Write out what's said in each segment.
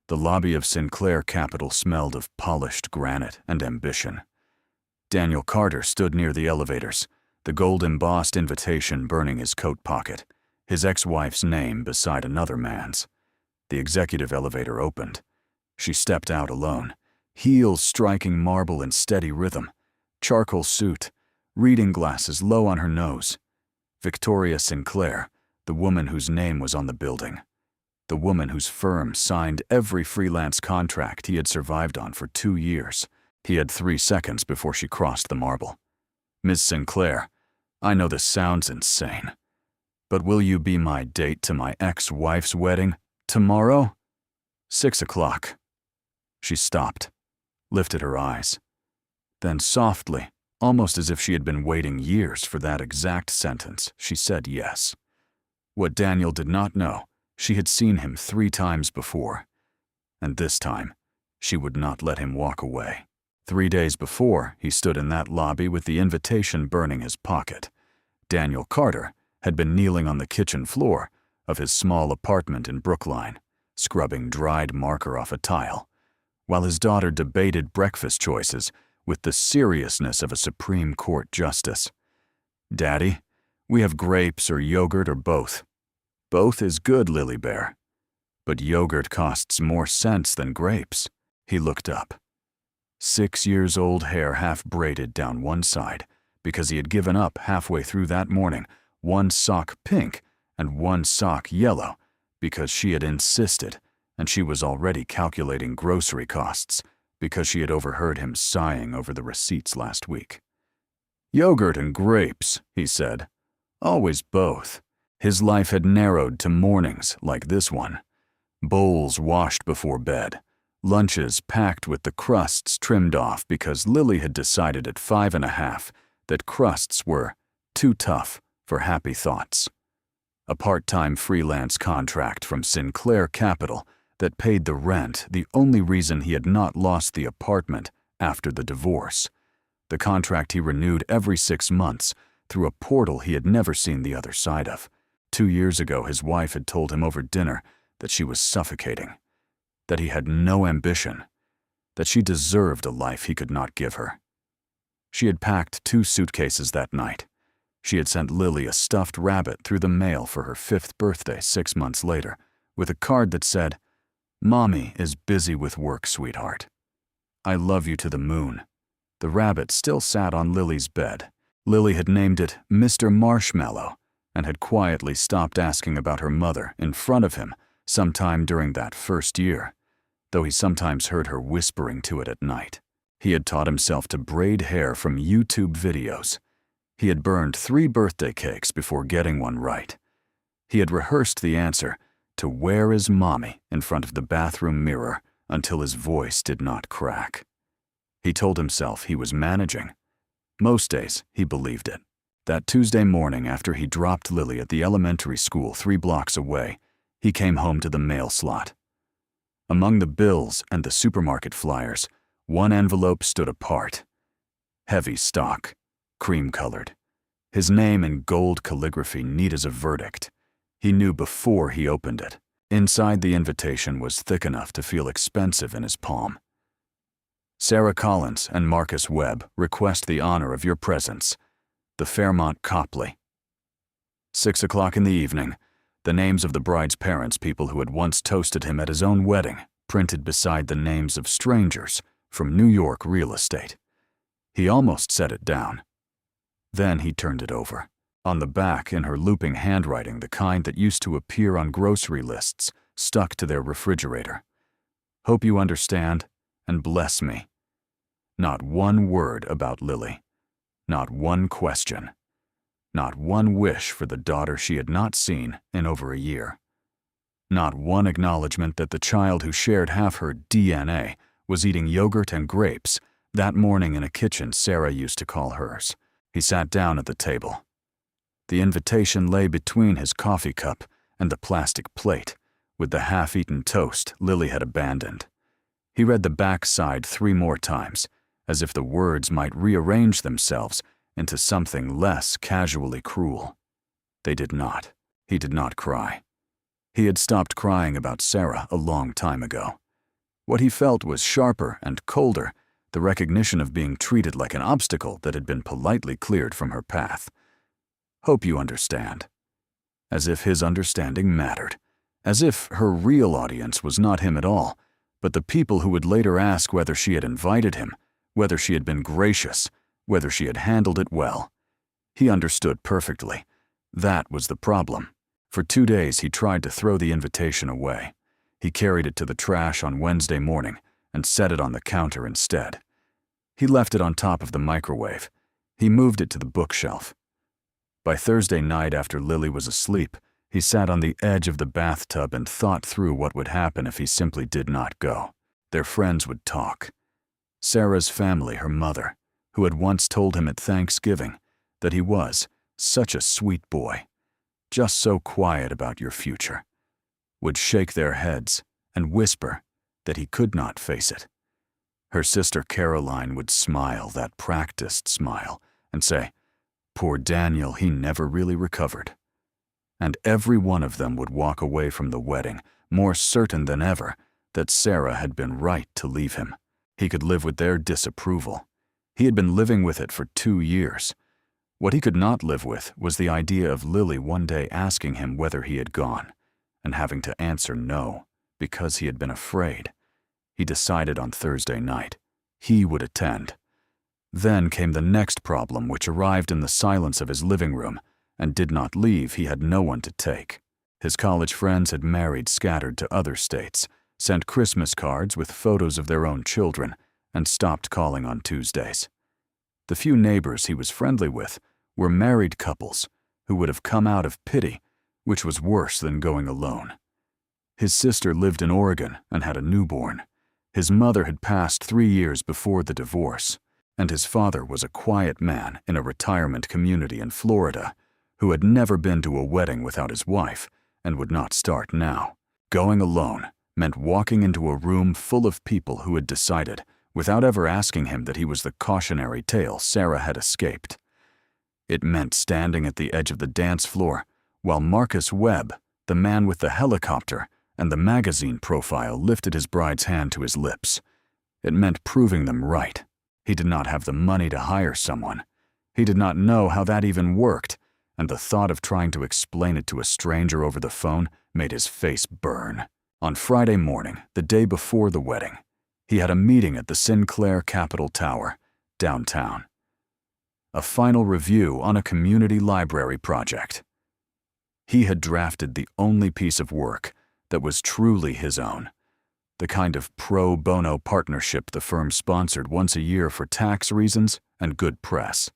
The lobby of Sinclair Capital smelled of polished granite and ambition. Daniel Carter stood near the elevators, the gold-embossed invitation burning his coat pocket, his ex-wife's name beside another man's. The executive elevator opened. She stepped out alone, heels striking marble in steady rhythm, charcoal suit, reading glasses low on her nose. Victoria Sinclair, the woman whose name was on the building. The woman whose firm signed every freelance contract he had survived on for 2 years. He had 3 seconds before she crossed the marble. "Ms. Sinclair, I know this sounds insane, but will you be my date to my ex-wife's wedding tomorrow? 6 o'clock. She stopped, lifted her eyes. Then softly, almost as if she had been waiting years for that exact sentence, she said yes. What Daniel did not know, she had seen him 3 times before. And this time, she would not let him walk away. 3 days before, he stood in that lobby with the invitation burning his pocket. Daniel Carter had been kneeling on the kitchen floor of his small apartment in Brookline, scrubbing dried marker off a tile, while his daughter debated breakfast choices with the seriousness of a Supreme Court justice. "Daddy, we have grapes or yogurt or both. Both is good, Lily Bear. But yogurt costs more sense than grapes." He looked up. 6-year-old hair half braided down one side because he had given up halfway through that morning, one sock pink and one sock yellow because she had insisted, and she was already calculating grocery costs because she had overheard him sighing over the receipts last week. "Yogurt and grapes," he said. "Always both." His life had narrowed to mornings like this one. Bowls washed before bed. Lunches packed with the crusts trimmed off because Lily had decided at 5.5 that crusts were too tough for happy thoughts. A part-time freelance contract from Sinclair Capital that paid the rent, the only reason he had not lost the apartment after the divorce. The contract he renewed every 6 months through a portal he had never seen the other side of. 2 years ago, his wife had told him over dinner that she was suffocating, that he had no ambition, that she deserved a life he could not give her. She had packed 2 suitcases that night. She had sent Lily a stuffed rabbit through the mail for her 5th birthday 6 months later, with a card that said, "Mommy is busy with work, sweetheart. I love you to the moon." The rabbit still sat on Lily's bed. Lily had named it Mr. Marshmallow and had quietly stopped asking about her mother in front of him sometime during that first year, though he sometimes heard her whispering to it at night. He had taught himself to braid hair from YouTube videos. He had burned 3 birthday cakes before getting one right. He had rehearsed the answer to "Where is Mommy?" in front of the bathroom mirror until his voice did not crack. He told himself he was managing. Most days, he believed it. That Tuesday morning after he dropped Lily at the elementary school 3 blocks away, he came home to the mail slot. Among the bills and the supermarket flyers, one envelope stood apart. Heavy stock, cream-colored. His name in gold calligraphy neat as a verdict. He knew before he opened it. Inside, the invitation was thick enough to feel expensive in his palm. "Sarah Collins and Marcus Webb request the honor of your presence. The Fairmont Copley." 6 o'clock in the evening, the names of the bride's parents, people who had once toasted him at his own wedding, printed beside the names of strangers from New York real estate. He almost set it down. Then he turned it over. On the back, in her looping handwriting, the kind that used to appear on grocery lists, stuck to their refrigerator. "Hope you understand, and bless me." Not one word about Lily. Not one question. Not one wish for the daughter she had not seen in over a year. Not one acknowledgement that the child who shared half her DNA was eating yogurt and grapes that morning in a kitchen Sarah used to call hers. He sat down at the table. The invitation lay between his coffee cup and the plastic plate, with the half-eaten toast Lily had abandoned. He read the backside 3 more times, as if the words might rearrange themselves into something less casually cruel. They did not. He did not cry. He had stopped crying about Sarah a long time ago. What he felt was sharper and colder, the recognition of being treated like an obstacle that had been politely cleared from her path. Hope you understand. As if his understanding mattered. As if her real audience was not him at all, but the people who would later ask whether she had invited him, whether she had been gracious, whether she had handled it well. He understood perfectly. That was the problem. For 2 days he tried to throw the invitation away. He carried it to the trash on Wednesday morning and set it on the counter instead. He left it on top of the microwave. He moved it to the bookshelf. By Thursday night, after Lily was asleep, he sat on the edge of the bathtub and thought through what would happen if he simply did not go. Their friends would talk. Sarah's family, her mother, who had once told him at Thanksgiving that he was such a sweet boy, just so quiet about your future, would shake their heads and whisper that he could not face it. Her sister Caroline would smile, that practiced smile, and say, "Poor Daniel, he never really recovered." And every one of them would walk away from the wedding more certain than ever that Sarah had been right to leave him. He could live with their disapproval. He had been living with it for 2 years. What he could not live with was the idea of Lily one day asking him whether he had gone, and having to answer no, because he had been afraid. He decided on Thursday night. He would attend. Then came the next problem, which arrived in the silence of his living room, and did not leave. He had no one to take. His college friends had married scattered to other states, sent Christmas cards with photos of their own children, and stopped calling on Tuesdays. The few neighbors he was friendly with were married couples who would have come out of pity, which was worse than going alone. His sister lived in Oregon and had a newborn. His mother had passed 3 years before the divorce, and his father was a quiet man in a retirement community in Florida who had never been to a wedding without his wife and would not start now. Going alone meant walking into a room full of people who had decided, without ever asking him, that he was the cautionary tale Sarah had escaped. It meant standing at the edge of the dance floor while Marcus Webb, the man with the helicopter and the magazine profile, lifted his bride's hand to his lips. It meant proving them right. He did not have the money to hire someone. He did not know how that even worked, and the thought of trying to explain it to a stranger over the phone made his face burn. On Friday morning, the day before the wedding, he had a meeting at the Sinclair Capitol Tower, downtown. A final review on a community library project. He had drafted the only piece of work that was truly his own, the kind of pro bono partnership the firm sponsored once a year for tax reasons and good press.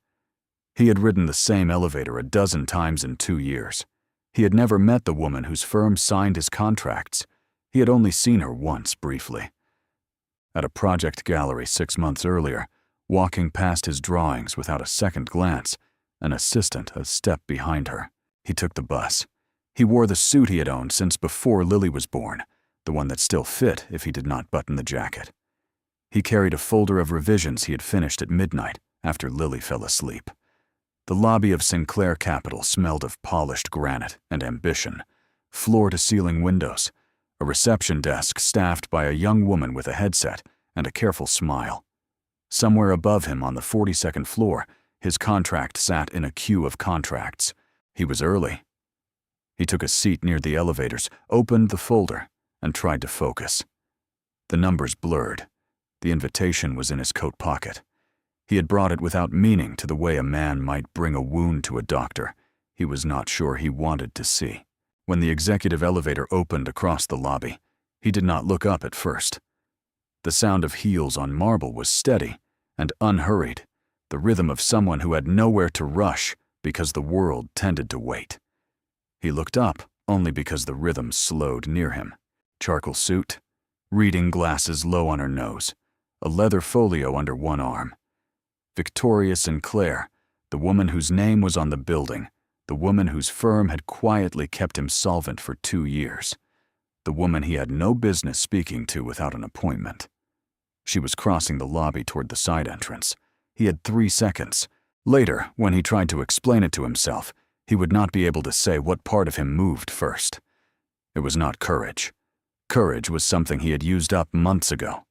He had ridden the same elevator a dozen times in 2 years. He had never met the woman whose firm signed his contracts. He had only seen her once briefly. At a project gallery 6 months earlier, walking past his drawings without a second glance, an assistant a step behind her. He took the bus. He wore the suit he had owned since before Lily was born, the one that still fit if he did not button the jacket. He carried a folder of revisions he had finished at midnight after Lily fell asleep. The lobby of Sinclair Capitol smelled of polished granite and ambition, floor-to-ceiling windows, a reception desk staffed by a young woman with a headset and a careful smile. Somewhere above him on the 42nd floor, his contract sat in a queue of contracts. He was early. He took a seat near the elevators, opened the folder, and tried to focus. The numbers blurred. The invitation was in his coat pocket. He had brought it without meaning, to the way a man might bring a wound to a doctor he was not sure he wanted to see. When the executive elevator opened across the lobby, he did not look up at first. The sound of heels on marble was steady and unhurried, the rhythm of someone who had nowhere to rush because the world tended to wait. He looked up only because the rhythm slowed near him. Charcoal suit, reading glasses low on her nose, a leather folio under one arm. Victoria Sinclair, the woman whose name was on the building, the woman whose firm had quietly kept him solvent for 2 years, the woman he had no business speaking to without an appointment. She was crossing the lobby toward the side entrance. He had 3 seconds. Later, when he tried to explain it to himself, he would not be able to say what part of him moved first. It was not courage. Courage was something he had used up months ago.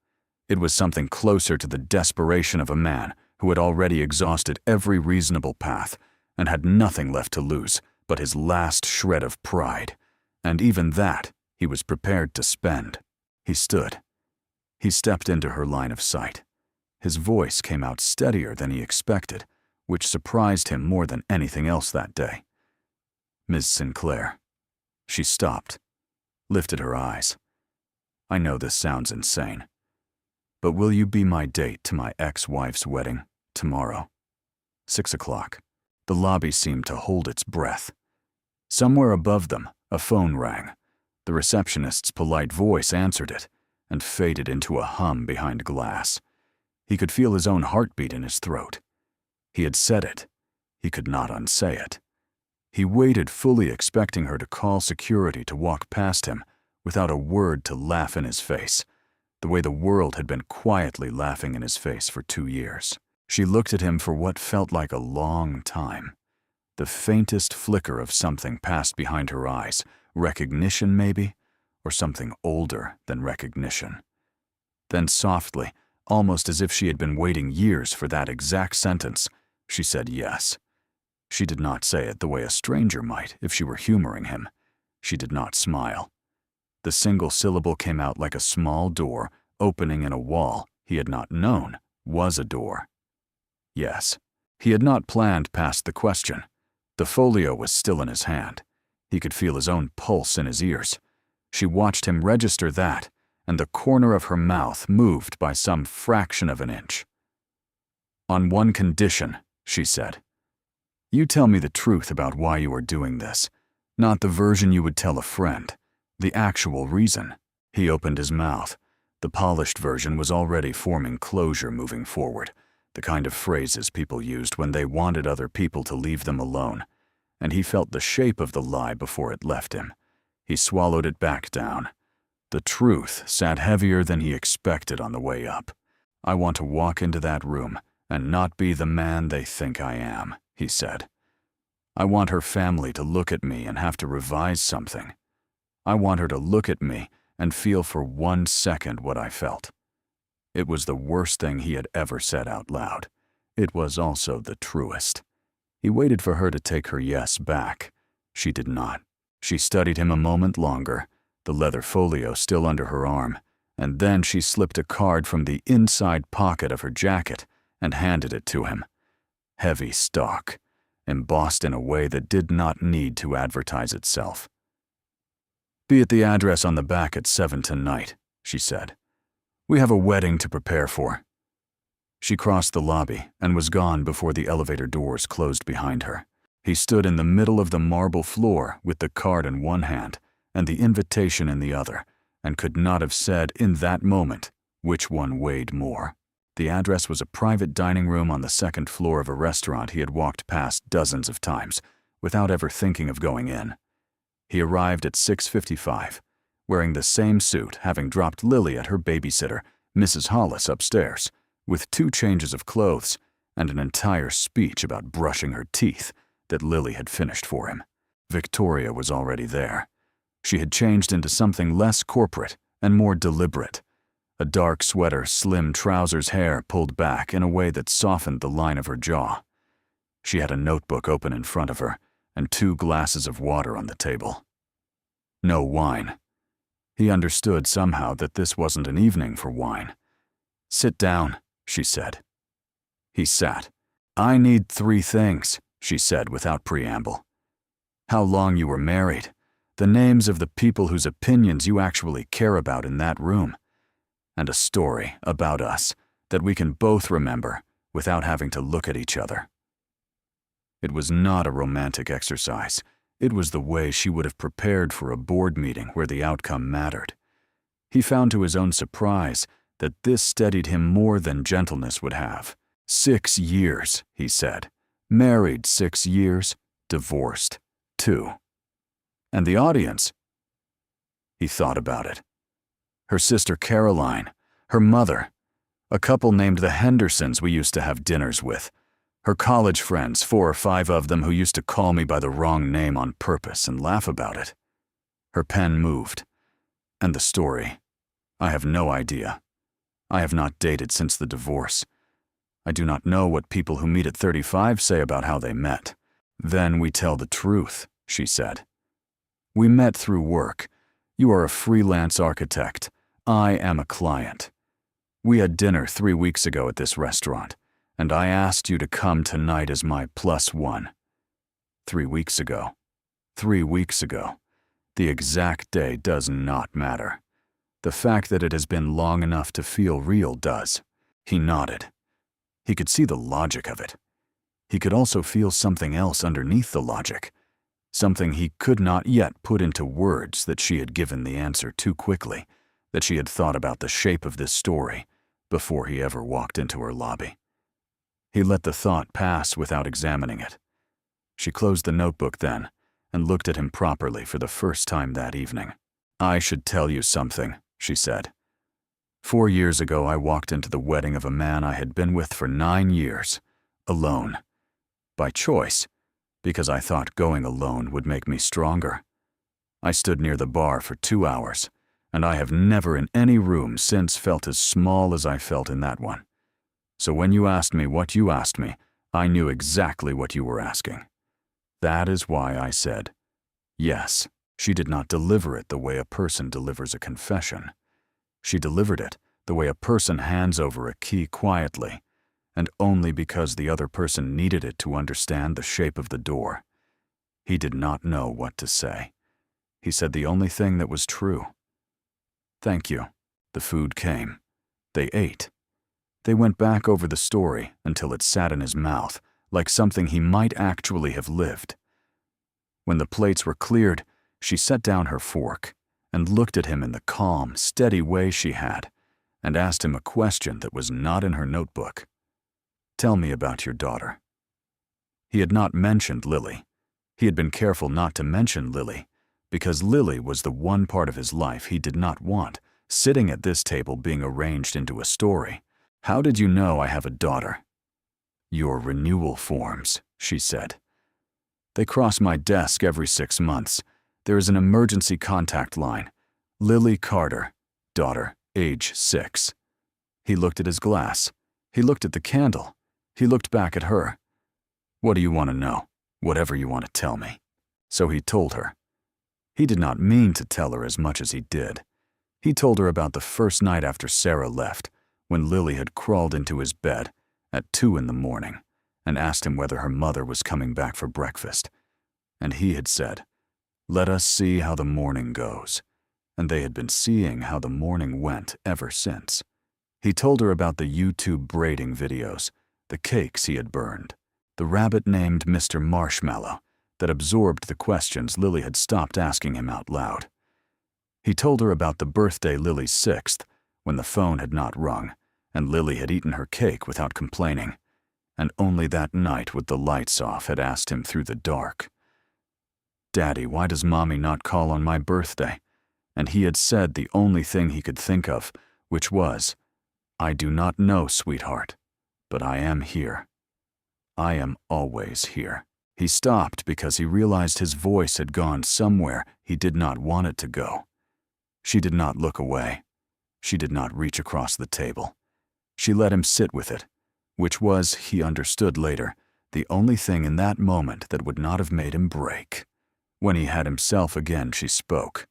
It was something closer to the desperation of a man who had already exhausted every reasonable path and had nothing left to lose but his last shred of pride, and even that he was prepared to spend. He stood. He stepped into her line of sight. His voice came out steadier than he expected, which surprised him more than anything else that day. "Ms. Sinclair." She stopped, lifted her eyes. "I know this sounds insane, but will you be my date to my ex-wife's wedding tomorrow? 6 o'clock. The lobby seemed to hold its breath. Somewhere above them, a phone rang. The receptionist's polite voice answered it and faded into a hum behind glass. He could feel his own heartbeat in his throat. He had said it. He could not unsay it. He waited, fully expecting her to call security to walk past him without a word, to laugh in his face, the way the world had been quietly laughing in his face for 2 years. She looked at him for what felt like a long time. The faintest flicker of something passed behind her eyes, recognition maybe, or something older than recognition. Then softly, almost as if she had been waiting years for that exact sentence, she said yes. She did not say it the way a stranger might if she were humoring him. She did not smile. The single syllable came out like a small door opening in a wall he had not known was a door. Yes. He had not planned past the question. The folio was still in his hand. He could feel his own pulse in his ears. She watched him register that, and the corner of her mouth moved by some fraction of an inch. "On one condition," she said. "You tell me the truth about why you are doing this, not the version you would tell a friend, the actual reason." He opened his mouth. The polished version was already forming closure, moving forward, the kind of phrases people used when they wanted other people to leave them alone, and he felt the shape of the lie before it left him. He swallowed it back down. The truth sat heavier than he expected on the way up. "I want to walk into that room and not be the man they think I am," he said. "I want her family to look at me and have to revise something. I want her to look at me and feel for 1 second what I felt." It was the worst thing he had ever said out loud. It was also the truest. He waited for her to take her yes back. She did not. She studied him a moment longer, the leather folio still under her arm, and then she slipped a card from the inside pocket of her jacket and handed it to him. Heavy stock, embossed in a way that did not need to advertise itself. "Be at the address on the back at 7 tonight," she said. "We have a wedding to prepare for." She crossed the lobby and was gone before the elevator doors closed behind her. He stood in the middle of the marble floor with the card in one hand and the invitation in the other, and could not have said in that moment which one weighed more. The address was a private dining room on the 2nd floor of a restaurant he had walked past dozens of times without ever thinking of going in. He arrived at 6:55, wearing the same suit, having dropped Lily at her babysitter, Mrs. Hollis, upstairs, with 2 changes of clothes and an entire speech about brushing her teeth that Lily had finished for him. Victoria was already there. She had changed into something less corporate and more deliberate. A dark sweater, slim trousers, hair pulled back in a way that softened the line of her jaw. She had a notebook open in front of her and 2 glasses of water on the table. No wine. He understood somehow that this wasn't an evening for wine. "Sit down," she said. He sat. "I need 3 things," she said without preamble. "How long you were married, the names of the people whose opinions you actually care about in that room, and a story about us that we can both remember without having to look at each other." It was not a romantic exercise. It was the way she would have prepared for a board meeting where the outcome mattered. He found to his own surprise that this steadied him more than gentleness would have. 6 years, he said. Married 6 years, divorced 2. And the audience? He thought about it. Her sister Caroline, her mother, a couple named the Hendersons we used to have dinners with, her college friends, 4 or 5 of them who used to call me by the wrong name on purpose and laugh about it. Her pen moved. And the story? I have no idea. I have not dated since the divorce. I do not know what people who meet at 35 say about how they met. Then we tell the truth, she said. We met through work. You are a freelance architect. I am a client. We had dinner 3 weeks ago at this restaurant, and I asked you to come tonight as my +1. 3 weeks ago. 3 weeks ago. The exact day does not matter. The fact that it has been long enough to feel real does. He nodded. He could see the logic of it. He could also feel something else underneath the logic, something he could not yet put into words, that she had given the answer too quickly, that she had thought about the shape of this story before he ever walked into her lobby. He let the thought pass without examining it. She closed the notebook then and looked at him properly for the first time that evening. I should tell you something, she said. 4 years ago, I walked into the wedding of a man I had been with for 9 years, alone. By choice, because I thought going alone would make me stronger. I stood near the bar for 2 hours, and I have never in any room since felt as small as I felt in that one. So when you asked me what you asked me, I knew exactly what you were asking. That is why I said, yes. She did not deliver it the way a person delivers a confession. She delivered it the way a person hands over a key quietly, and only because the other person needed it to understand the shape of the door. He did not know what to say. He said the only thing that was true. Thank you. The food came. They ate. They went back over the story until it sat in his mouth, like something he might actually have lived. When the plates were cleared, she set down her fork and looked at him in the calm, steady way she had, and asked him a question that was not in her notebook. Tell me about your daughter. He had not mentioned Lily. He had been careful not to mention Lily, because Lily was the one part of his life he did not want, sitting at this table being arranged into a story. How did you know I have a daughter? Your renewal forms, she said. They cross my desk every 6 months. There is an emergency contact line. Lily Carter, daughter, age 6. He looked at his glass. He looked at the candle. He looked back at her. What do you want to know? Whatever you want to tell me. So he told her. He did not mean to tell her as much as he did. He told her about the first night after Sarah left, when Lily had crawled into his bed at 2 in the morning and asked him whether her mother was coming back for breakfast. And he had said, let us see how the morning goes. And they had been seeing how the morning went ever since. He told her about the YouTube braiding videos, the cakes he had burned, the rabbit named Mr. Marshmallow that absorbed the questions Lily had stopped asking him out loud. He told her about the birthday Lily's 6th, when the phone had not rung, and Lily had eaten her cake without complaining, and only that night with the lights off had asked him through the dark, Daddy, why does Mommy not call on my birthday? And he had said the only thing he could think of, which was, I do not know, sweetheart, but I am here. I am always here. He stopped because he realized his voice had gone somewhere he did not want it to go. She did not look away. She did not reach across the table. She let him sit with it, which was, he understood later, the only thing in that moment that would not have made him break. When he had himself again, she spoke.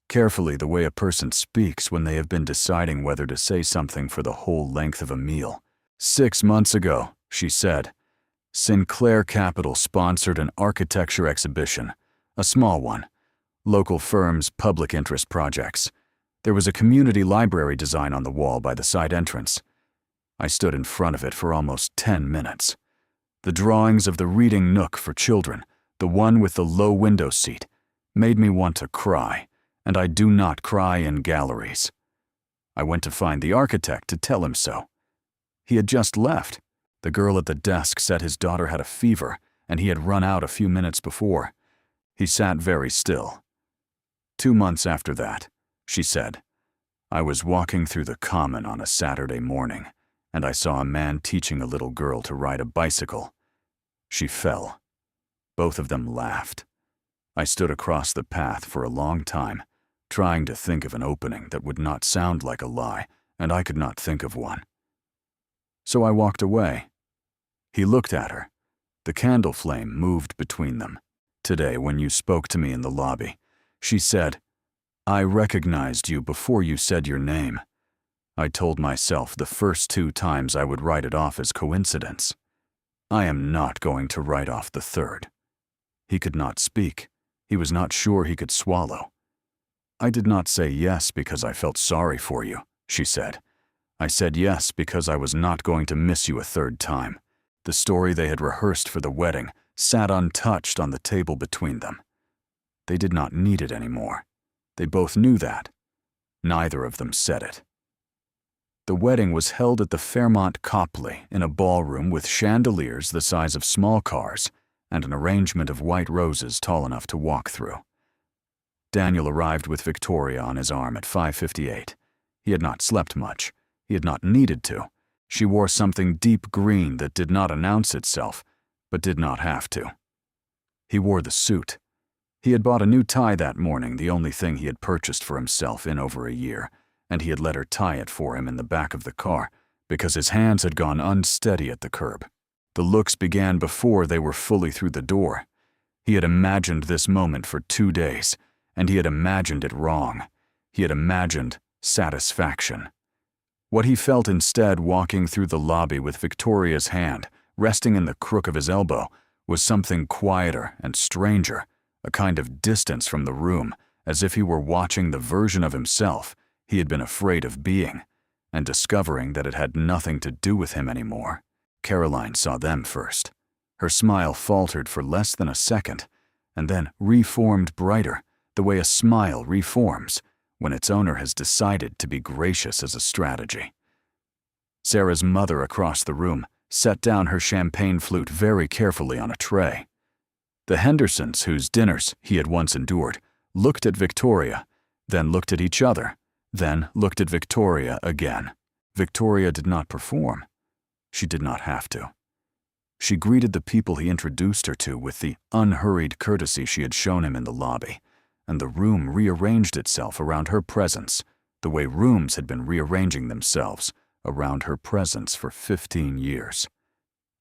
Carefully, the way a person speaks when they have been deciding whether to say something for the whole length of a meal. 6 months ago, she said, Sinclair Capital sponsored an architecture exhibition, a small one, local firms' public interest projects. There was a community library design on the wall by the side entrance. I stood in front of it for almost 10 minutes. The drawings of the reading nook for children, the one with the low window seat, made me want to cry, and I do not cry in galleries. I went to find the architect to tell him so. He had just left. The girl at the desk said his daughter had a fever, and he had run out a few minutes before. He sat very still. 2 months after that, she said, I was walking through the common on a Saturday morning, and I saw a man teaching a little girl to ride a bicycle. She fell. Both of them laughed. I stood across the path for a long time, trying to think of an opening that would not sound like a lie, and I could not think of one. So I walked away. He looked at her. The candle flame moved between them. Today, when you spoke to me in the lobby, she said, "I recognized you before you said your name." I told myself the first 2 times I would write it off as coincidence. I am not going to write off the third. He could not speak. He was not sure he could swallow. "I did not say yes because I felt sorry for you," she said. "I said yes because I was not going to miss you a third time." The story they had rehearsed for the wedding sat untouched on the table between them. They did not need it anymore. They both knew that. Neither of them said it. The wedding was held at the Fairmont Copley in a ballroom with chandeliers the size of small cars and an arrangement of white roses tall enough to walk through. Daniel arrived with Victoria on his arm at 5:58. He had not slept much. He had not needed to. She wore something deep green that did not announce itself, but did not have to. He wore the suit. He had bought a new tie that morning, the only thing he had purchased for himself in over a year, and he had let her tie it for him in the back of the car because his hands had gone unsteady at the curb. The looks began before they were fully through the door. He had imagined this moment for 2 days, and he had imagined it wrong. He had imagined satisfaction. What he felt instead walking through the lobby with Victoria's hand resting in the crook of his elbow was something quieter and stranger, a kind of distance from the room, as if he were watching the version of himself he had been afraid of being, and discovering that it had nothing to do with him anymore. Caroline saw them first. Her smile faltered for less than a second, and then reformed brighter, the way a smile reforms when its owner has decided to be gracious as a strategy. Sarah's mother across the room set down her champagne flute very carefully on a tray. The Hendersons, whose dinners he had once endured, looked at Victoria, then looked at each other, then looked at Victoria again. Victoria did not perform. She did not have to. She greeted the people he introduced her to with the unhurried courtesy she had shown him in the lobby, and the room rearranged itself around her presence, the way rooms had been rearranging themselves around her presence for 15 years.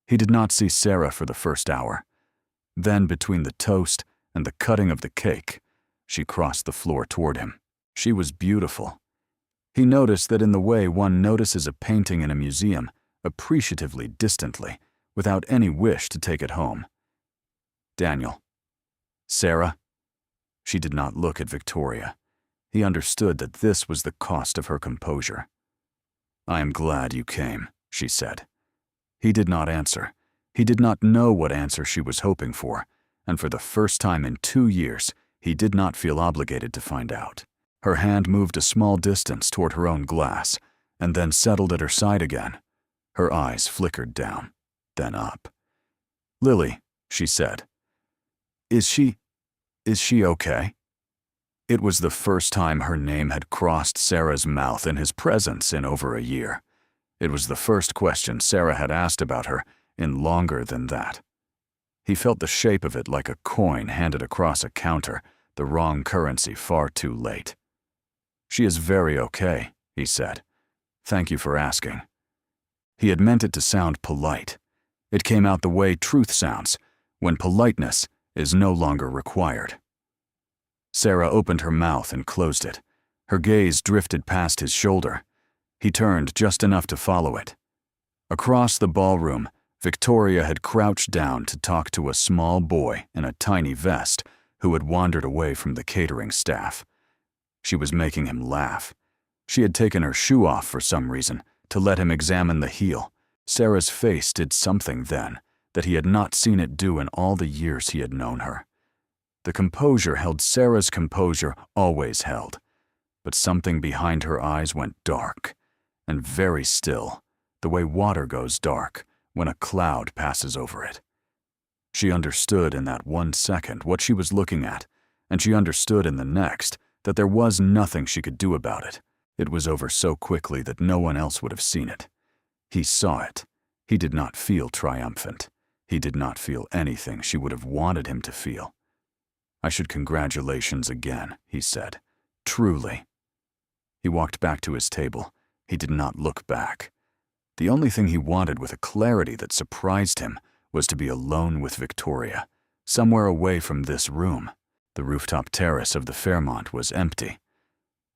He did not see Sarah for the first hour. Then, between the toast and the cutting of the cake, she crossed the floor toward him. She was beautiful. He noticed that in the way one notices a painting in a museum, appreciatively distantly, without any wish to take it home. "Daniel." "Sarah?" She did not look at Victoria. He understood that this was the cost of her composure. "I am glad you came," she said. He did not answer. He did not know what answer she was hoping for, and for the first time in 2 years, he did not feel obligated to find out. Her hand moved a small distance toward her own glass, and then settled at her side again. Her eyes flickered down, then up. "Lily," she said. Is she okay?" It was the first time her name had crossed Sarah's mouth in his presence in over a year. It was the first question Sarah had asked about her in longer than that. He felt the shape of it like a coin handed across a counter, the wrong currency far too late. "She is very okay," he said. "Thank you for asking." He had meant it to sound polite. It came out the way truth sounds, when politeness is no longer required. Sarah opened her mouth and closed it. Her gaze drifted past his shoulder. He turned just enough to follow it. Across the ballroom, Victoria had crouched down to talk to a small boy in a tiny vest who had wandered away from the catering staff. She was making him laugh. She had taken her shoe off for some reason to let him examine the heel. Sarah's face did something then that he had not seen it do in all the years he had known her. The composure held Sarah's composure always held, but something behind her eyes went dark and very still, the way water goes dark when a cloud passes over it. She understood in that 1 second what she was looking at, and she understood in the next that there was nothing she could do about it. It was over so quickly that no one else would have seen it. He saw it. He did not feel triumphant. He did not feel anything she would have wanted him to feel. "I should congratulations again," he said, Truly. He walked back to his table. He did not look back. The only thing he wanted with a clarity that surprised him was to be alone with Victoria, somewhere away from this room. The rooftop terrace of the Fairmont was empty.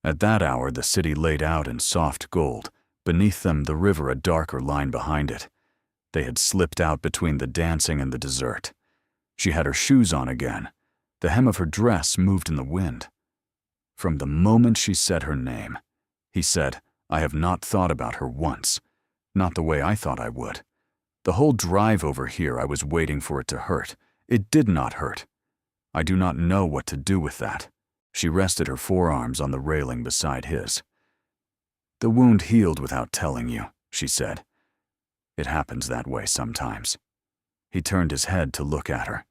At that hour, the city laid out in soft gold, beneath them the river a darker line behind it. They had slipped out between the dancing and the dessert. She had her shoes on again. The hem of her dress moved in the wind. From the moment she said her name, he said, "I have not thought about her once. Not the way I thought I would. The whole drive over here I was waiting for it to hurt. It did not hurt. I do not know what to do with that." She rested her forearms on the railing beside his. "The wound healed without telling you," she said. "It happens that way sometimes." He turned his head to look at her.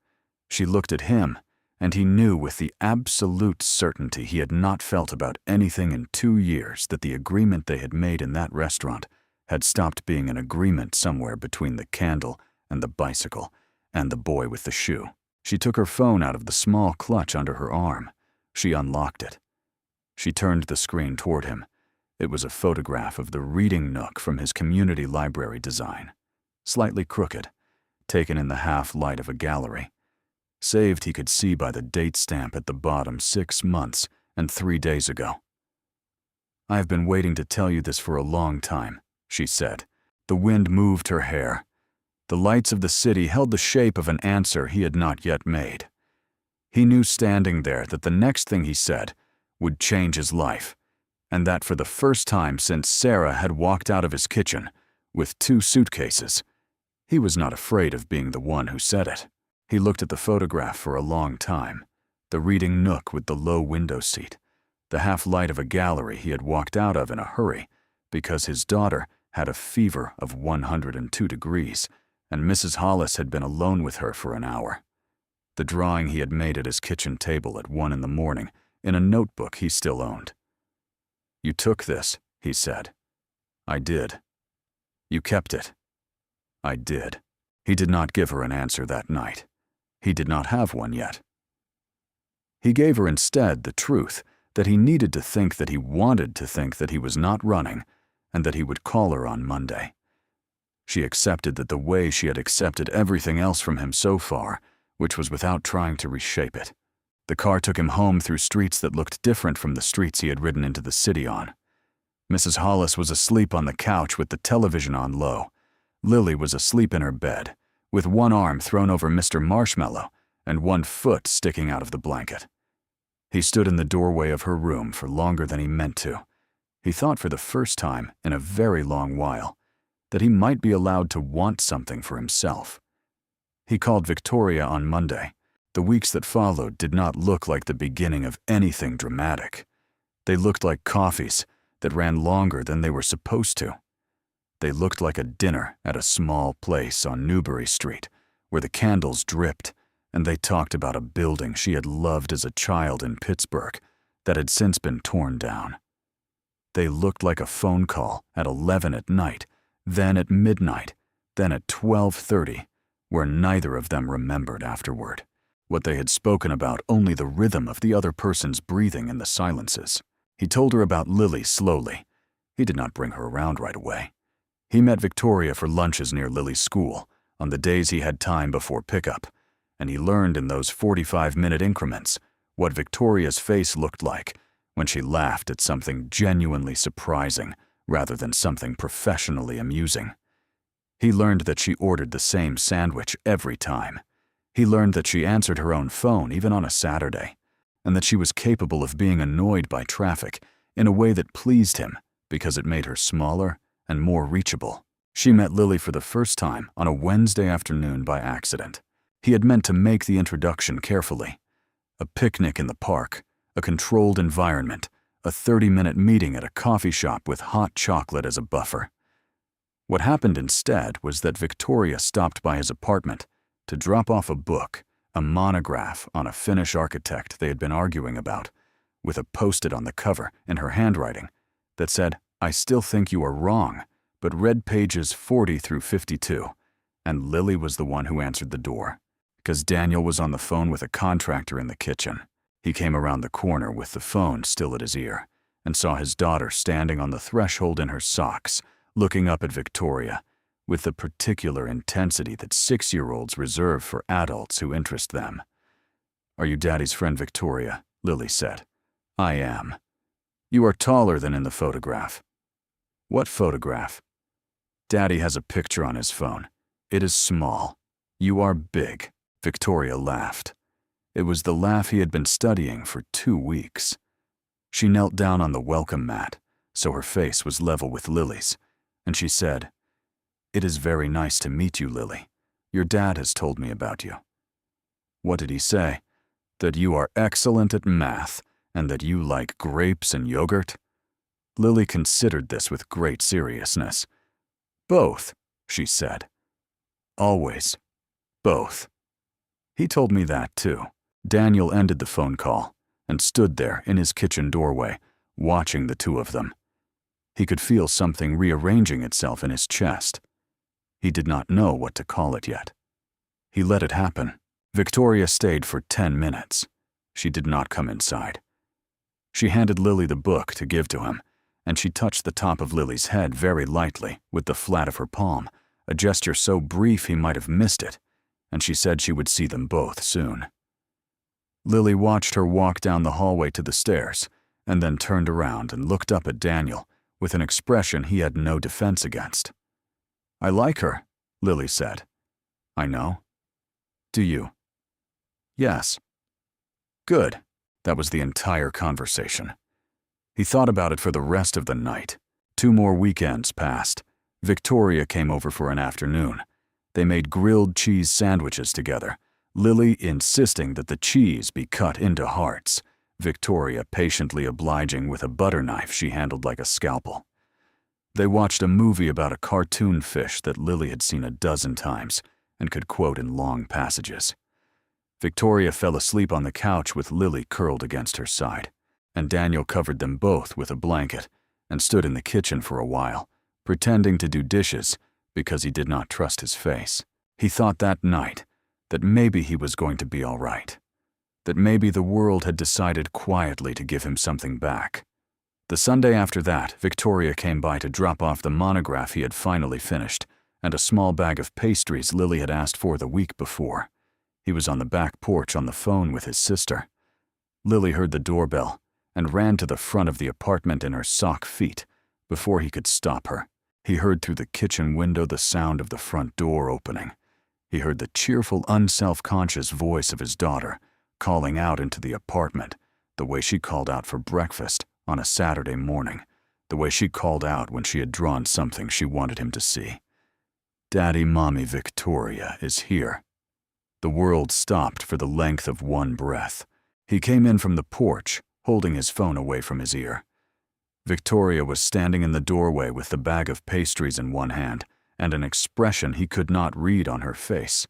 She looked at him, and he knew with the absolute certainty he had not felt about anything in 2 years that the agreement they had made in that restaurant had stopped being an agreement somewhere between the candle and the bicycle and the boy with the shoe. She took her phone out of the small clutch under her arm. She unlocked it. She turned the screen toward him. It was a photograph of the reading nook from his community library design, slightly crooked, taken in the half-light of a gallery. Saved, he could see by the date stamp at the bottom, 6 months and 3 days ago. "I have been waiting to tell you this for a long time," she said. The wind moved her hair. The lights of the city held the shape of an answer he had not yet made. He knew standing there that the next thing he said would change his life, and that for the first time since Sarah had walked out of his kitchen with 2 suitcases, he was not afraid of being the one who said it. He looked at the photograph for a long time, the reading nook with the low window seat, the half-light of a gallery he had walked out of in a hurry because his daughter had a fever of 102 degrees, and Mrs. Hollis had been alone with her for an hour. The drawing he had made at his kitchen table at 1 in the morning in a notebook he still owned. "You took this," he said. "I did." "You kept it." "I did." He did not give her an answer that night. He did not have one yet. He gave her instead the truth that he needed to think that he wanted to think that he was not running and that he would call her on Monday. She accepted that the way she had accepted everything else from him so far, which was without trying to reshape it. The car took him home through streets that looked different from the streets he had ridden into the city on. Mrs. Hollis was asleep on the couch with the television on low. Lily was asleep in her bed, with one arm thrown over Mr. Marshmallow and one foot sticking out of the blanket. He stood in the doorway of her room for longer than he meant to. He thought for the first time in a very long while that he might be allowed to want something for himself. He called Victoria on Monday. The weeks that followed did not look like the beginning of anything dramatic. They looked like coffees that ran longer than they were supposed to. They looked like a dinner at a small place on Newbury Street, where the candles dripped, and they talked about a building she had loved as a child in Pittsburgh that had since been torn down. They looked like a phone call at 11 at night, then at midnight, then at 12:30, where neither of them remembered afterward. What they had spoken about only the rhythm of the other person's breathing in the silences. He told her about Lily slowly. He did not bring her around right away. He met Victoria for lunches near Lily's school on the days he had time before pickup, and he learned in those 45-minute increments what Victoria's face looked like when she laughed at something genuinely surprising rather than something professionally amusing. He learned that she ordered the same sandwich every time. He learned that she answered her own phone even on a Saturday, and that she was capable of being annoyed by traffic in a way that pleased him because it made her smaller and more reachable. She met Lily for the first time on a Wednesday afternoon by accident. He had meant to make the introduction carefully. A picnic in the park, a controlled environment, a 30-minute meeting at a coffee shop with hot chocolate as a buffer. What happened instead was that Victoria stopped by his apartment to drop off a book, a monograph on a Finnish architect they had been arguing about, with a post-it on the cover in her handwriting that said, "I still think you are wrong," but read pages 40 through 52, and Lily was the one who answered the door, because Daniel was on the phone with a contractor in the kitchen. He came around the corner with the phone still at his ear and saw his daughter standing on the threshold in her socks, looking up at Victoria with the particular intensity that 6-year-olds reserve for adults who interest them. "Are you Daddy's friend Victoria?" Lily said. "I am." "You are taller than in the photograph." "What photograph?" "Daddy has a picture on his phone. It is small. You are big." Victoria laughed. It was the laugh he had been studying for 2 weeks. She knelt down on the welcome mat, so her face was level with Lily's, and she said, "It is very nice to meet you, Lily. Your dad has told me about you." "What did he say?" "That you are excellent at math and that you like grapes and yogurt." Lily considered this with great seriousness. "Both," she said. "Always. Both." "He told me that too." Daniel ended the phone call and stood there in his kitchen doorway, watching the two of them. He could feel something rearranging itself in his chest. He did not know what to call it yet. He let it happen. Victoria stayed for 10 minutes. She did not come inside. She handed Lily the book to give to him, and she touched the top of Lily's head very lightly with the flat of her palm, a gesture so brief he might have missed it, and she said she would see them both soon. Lily watched her walk down the hallway to the stairs, and then turned around and looked up at Daniel with an expression he had no defense against. "I like her," Lily said. "I know." "Do you?" "Yes." "Good." That was the entire conversation. He thought about it for the rest of the night. 2 more weekends passed. Victoria came over for an afternoon. They made grilled cheese sandwiches together, Lily insisting that the cheese be cut into hearts, Victoria patiently obliging with a butter knife she handled like a scalpel. They watched a movie about a cartoon fish that Lily had seen a dozen times and could quote in long passages. Victoria fell asleep on the couch with Lily curled against her side, and Daniel covered them both with a blanket and stood in the kitchen for a while, pretending to do dishes because he did not trust his face. He thought that night that maybe he was going to be all right, that maybe the world had decided quietly to give him something back. The Sunday after that, Victoria came by to drop off the monograph he had finally finished and a small bag of pastries Lily had asked for the week before. He was on the back porch on the phone with his sister. Lily heard the doorbell and ran to the front of the apartment in her sock feet before he could stop her. He heard through the kitchen window the sound of the front door opening. He heard the cheerful, unself-conscious voice of his daughter calling out into the apartment, the way she called out for breakfast on a Saturday morning, the way she called out when she had drawn something she wanted him to see. "Daddy, Mommy, Victoria is here." The world stopped for the length of one breath. He came in from the porch, holding his phone away from his ear. Victoria was standing in the doorway with the bag of pastries in one hand and an expression he could not read on her face.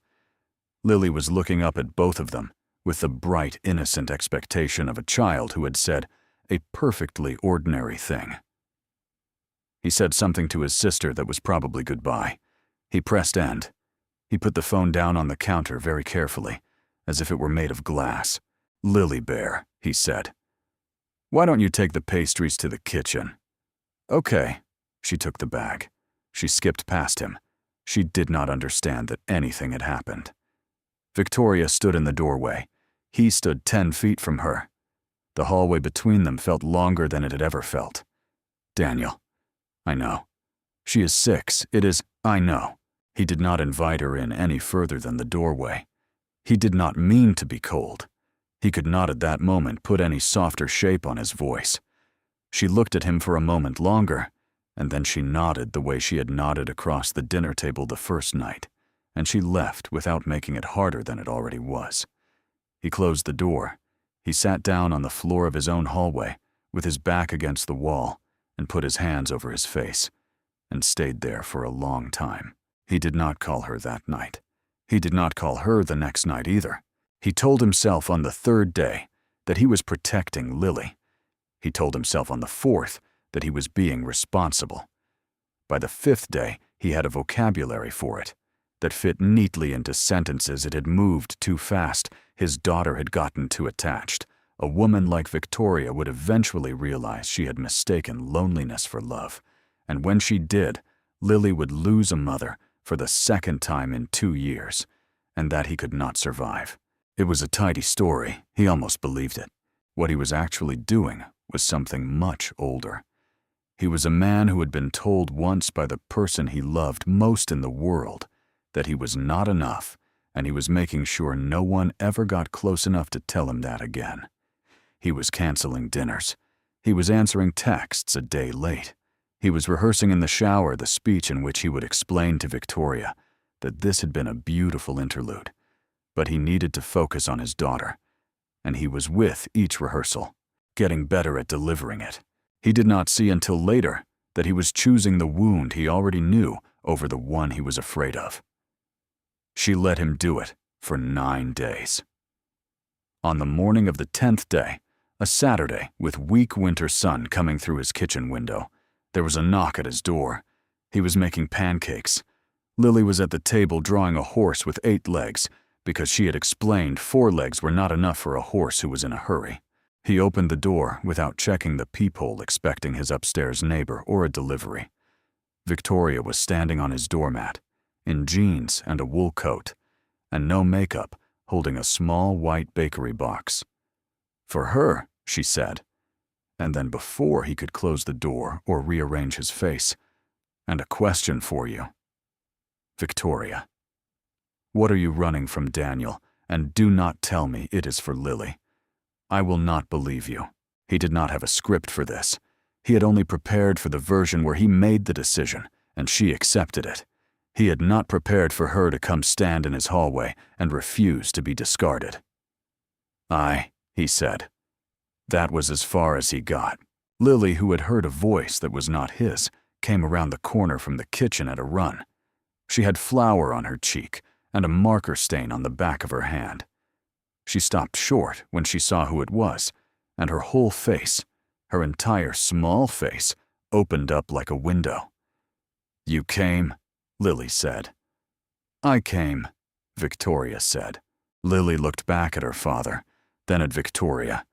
Lily was looking up at both of them with the bright, innocent expectation of a child who had said a perfectly ordinary thing. He said something to his sister that was probably goodbye. He pressed end. He put the phone down on the counter very carefully, as if it were made of glass. "Lily Bear," he said. "Why don't you take the pastries to the kitchen?" "Okay." She took the bag. She skipped past him. She did not understand that anything had happened. Victoria stood in the doorway. He stood 10 feet from her. The hallway between them felt longer than it had ever felt. "Daniel." "I know." "She is 6. It is, I know." He did not invite her in any further than the doorway. He did not mean to be cold. He could not at that moment put any softer shape on his voice. She looked at him for a moment longer, and then she nodded the way she had nodded across the dinner table the first night, and she left without making it harder than it already was. He closed the door. He sat down on the floor of his own hallway, with his back against the wall, and put his hands over his face, and stayed there for a long time. He did not call her that night. He did not call her the next night either. He told himself on the 3rd day that he was protecting Lily. He told himself on the 4th that he was being responsible. By the 5th day, he had a vocabulary for it that fit neatly into sentences it had moved too fast. His daughter had gotten too attached. A woman like Victoria would eventually realize she had mistaken loneliness for love, and when she did, Lily would lose a mother for the second time in 2 years, and that he could not survive. It was a tidy story, he almost believed it. What he was actually doing was something much older. He was a man who had been told once by the person he loved most in the world that he was not enough, and he was making sure no one ever got close enough to tell him that again. He was canceling dinners. He was answering texts a day late. He was rehearsing in the shower the speech in which he would explain to Victoria that this had been a beautiful interlude, but he needed to focus on his daughter, and he was with each rehearsal, getting better at delivering it. He did not see until later that he was choosing the wound he already knew over the one he was afraid of. She let him do it for 9 days. On the morning of the 10th day, a Saturday with weak winter sun coming through his kitchen window, there was a knock at his door. He was making pancakes. Lily was at the table drawing a horse with 8 legs because she had explained 4 legs were not enough for a horse who was in a hurry. He opened the door without checking the peephole, expecting his upstairs neighbor or a delivery. Victoria was standing on his doormat, in jeans and a wool coat, and no makeup, holding a small white bakery box. "For her," she said, and then before he could close the door or rearrange his face, "And a question for you. Victoria, what are you running from, Daniel? And do not tell me it is for Lily. I will not believe you." He did not have a script for this. He had only prepared for the version where he made the decision and she accepted it. He had not prepared for her to come stand in his hallway and refuse to be discarded. "Aye," he said. That was as far as he got. Lily, who had heard a voice that was not his, came around the corner from the kitchen at a run. She had flour on her cheek and a marker stain on the back of her hand. She stopped short when she saw who it was, and her whole face, her entire small face, opened up like a window. "You came?" Lily said. "I came," Victoria said. Lily looked back at her father, then at Victoria,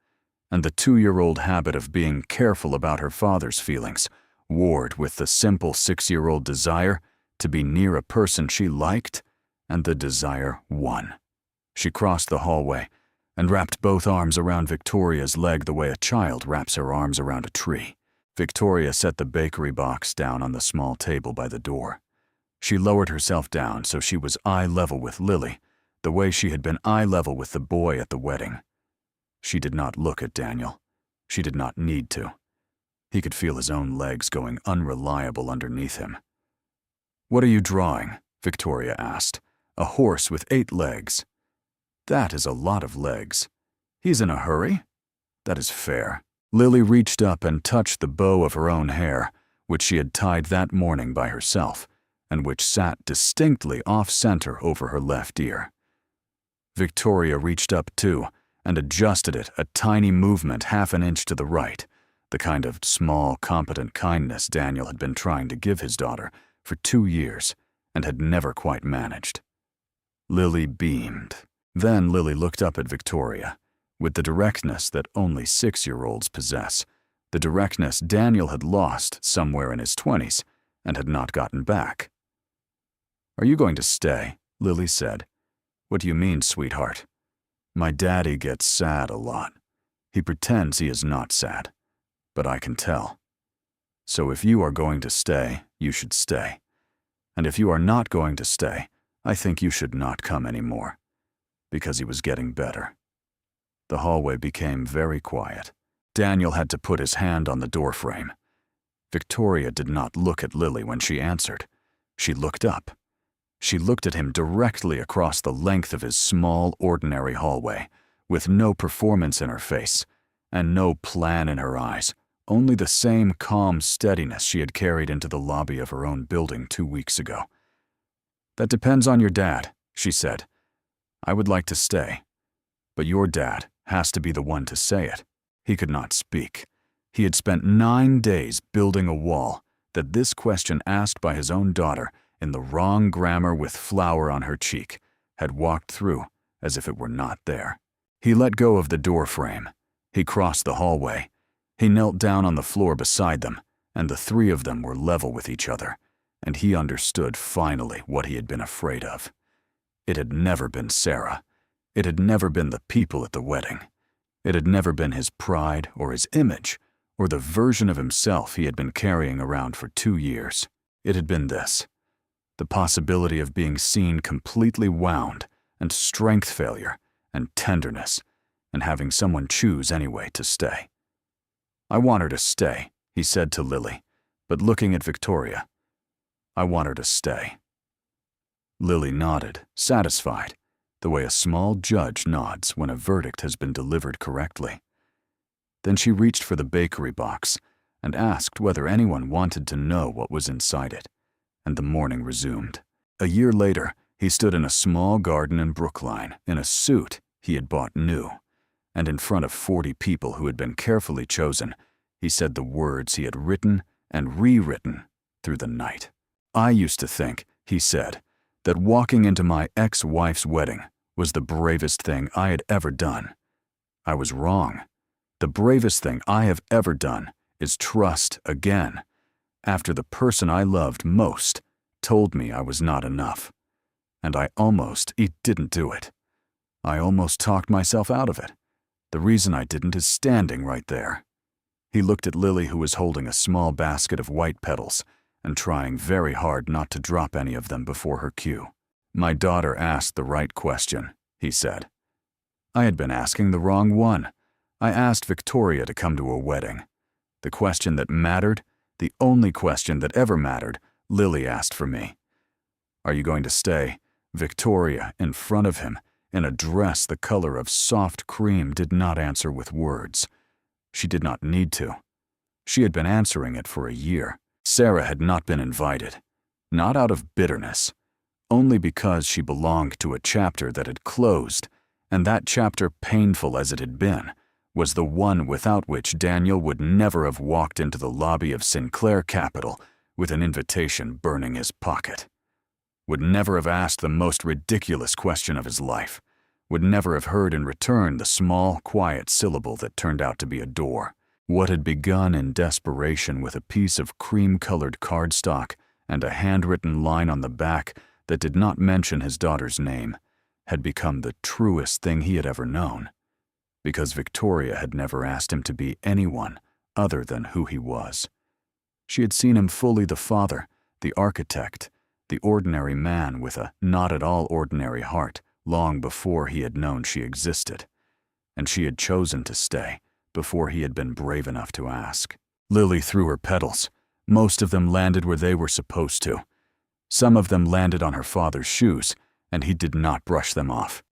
and the 2-year-old habit of being careful about her father's feelings warred with the simple 6-year-old desire to be near a person she liked, and the desire won. She crossed the hallway and wrapped both arms around Victoria's leg the way a child wraps her arms around a tree. Victoria set the bakery box down on the small table by the door. She lowered herself down so she was eye level with Lily, the way she had been eye level with the boy at the wedding. She did not look at Daniel. She did not need to. He could feel his own legs going unreliable underneath him. "What are you drawing?" Victoria asked. "A horse with 8 legs. That is a lot of legs. He's in a hurry? That is fair." Lily reached up and touched the bow of her own hair, which she had tied that morning by herself, and which sat distinctly off-center over her left ear. Victoria reached up too, and adjusted it a tiny movement half an inch to the right, the kind of small, competent kindness Daniel had been trying to give his daughter for 2 years and had never quite managed. Lily beamed. Then Lily looked up at Victoria, with the directness that only 6-year-olds possess, the directness Daniel had lost somewhere in his 20s and had not gotten back. "Are you going to stay?" Lily said. "What do you mean, sweetheart?" "My daddy gets sad a lot. He pretends he is not sad, but I can tell. So if you are going to stay, you should stay. And if you are not going to stay, I think you should not come anymore." Because he was getting better. The hallway became very quiet. Daniel had to put his hand on the doorframe. Victoria did not look at Lily when she answered. She looked up. She looked at him directly across the length of his small, ordinary hallway, with no performance in her face, and no plan in her eyes, only the same calm steadiness she had carried into the lobby of her own building 2 weeks ago. "That depends on your dad," she said. "I would like to stay, but your dad has to be the one to say it." He could not speak. He had spent 9 days building a wall that this question asked by his own daughter in the wrong grammar with flour on her cheek had walked through as if it were not there. He let go of the door frame, He crossed the hallway. He knelt down on the floor beside them, and the three of them were level with each other, and he understood finally what he had been afraid of. It had never been Sarah. It had never been the people at the wedding. It had never been his pride or his image, or the version of himself he had been carrying around for 2 years. It had been this: the possibility of being seen completely wound, and strength failure, and tenderness, and having someone choose anyway to stay. "I want her to stay," he said to Lily, but looking at Victoria. "I want her to stay." Lily nodded, satisfied, the way a small judge nods when a verdict has been delivered correctly. Then she reached for the bakery box and asked whether anyone wanted to know what was inside it, and the morning resumed. A year later, he stood in a small garden in Brookline in a suit he had bought new, and in front of 40 people who had been carefully chosen, he said the words he had written and rewritten through the night. "I used to think," he said, "that walking into my ex-wife's wedding was the bravest thing I had ever done. I was wrong. The bravest thing I have ever done is trust again, after the person I loved most told me I was not enough. And I didn't do it. I almost talked myself out of it. The reason I didn't is standing right there." He looked at Lily, who was holding a small basket of white petals and trying very hard not to drop any of them before her cue. "My daughter asked the right question," he said. "I had been asking the wrong one. I asked Victoria to come to a wedding. The question that mattered, the only question that ever mattered, Lily asked for me. Are you going to stay?" Victoria, in front of him, in a dress the color of soft cream, did not answer with words. She did not need to. She had been answering it for a year. Sarah had not been invited, not out of bitterness, only because she belonged to a chapter that had closed, and that chapter, painful as it had been, was the one without which Daniel would never have walked into the lobby of Sinclair Capital with an invitation burning his pocket, would never have asked the most ridiculous question of his life, would never have heard in return the small, quiet syllable that turned out to be a door. What had begun in desperation with a piece of cream-colored cardstock and a handwritten line on the back that did not mention his daughter's name had become the truest thing he had ever known, because Victoria had never asked him to be anyone other than who he was. She had seen him fully the father, the architect, the ordinary man with a not-at-all ordinary heart long before he had known she existed, and she had chosen to stay before he had been brave enough to ask. Lily threw her petals. Most of them landed where they were supposed to. Some of them landed on her father's shoes, and he did not brush them off.